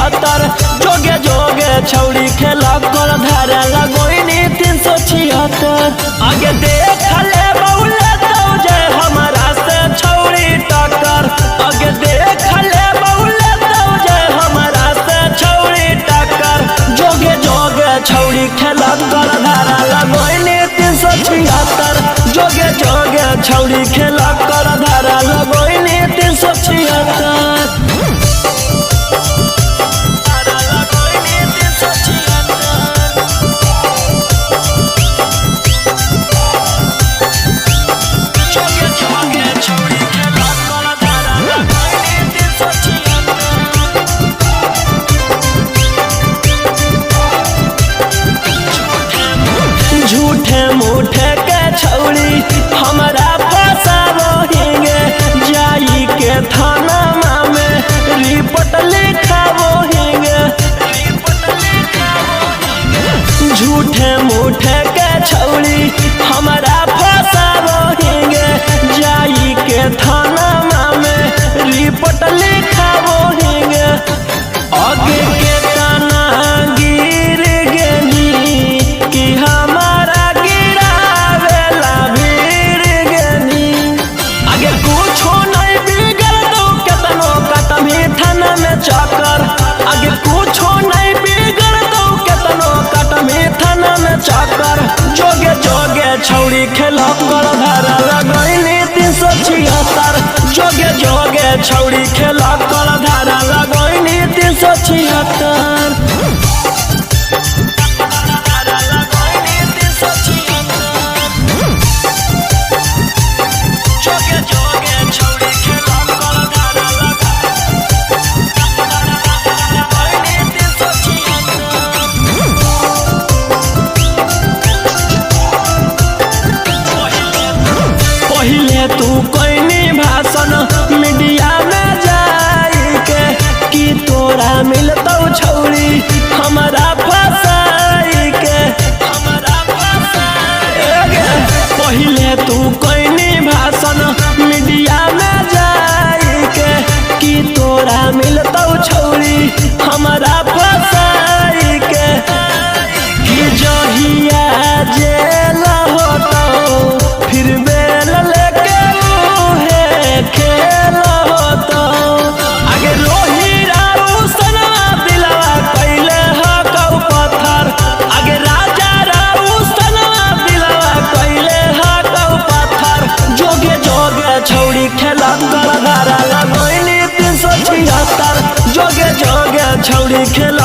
76 जोगे जोगे छौड़ी खेला कर धारा लगोइनी 376 आगे देख ले बउले तो जे हमारा से छौड़ी टक्कर आगे देख ले बउले तो जे हमारा से छौड़ी टक्कर जोगे जोगे छौड़ी खेला कर धारा लगोइनी 376 जोगे जोगे छौड़ी खेला कर धारा लगोइनी 376 झूठे मूठे के छौड़ी हमारा फसावो हिंगे जाई के थाना में रिपोर्ट लिखावो हिंगे झूठे मूठे के छौड़ी हमारा फसावो हिंगे जाई के थाना में रिपोर्ट लिखावो हिंगे आगे के तना गिर गेनी कि हमारा गिरावेला भीड़ गेनी आगे कुछो नहीं बिगड़ दो केतनो कटमी थाना में चक्कर आगे कुछो नहीं बिगड़ दो केतनो कटमी थाना में चक्कर जोगे जोगे छौड़ी खेला कर धारा लगैनी 376 जोगे जोगे छौड़ी खेला कर धारा लगैनी 376 पहिले तू कोइनी भाषण मीडिया में जाई के कि तोरा मिलतौ छौड़ी हमारा फसाई के पहिले तू कोइनी भाषण मीडिया में जाई के कि तोरा मिलतौ छौड़ी हमारा फसाई के कि जहिया जेल होतौ फिर बेल लेके उहे खेल होतौ आगे रोही राऊ सनवा दिलवा कैले हकौ पत्थर आगे राजा राऊ सनवा दिलवा कैले हकौ पत्थर जोगे जोगे छौड़ी खेला कर धारा लगैनी 376 जोगे जोगे छौड़ी खेला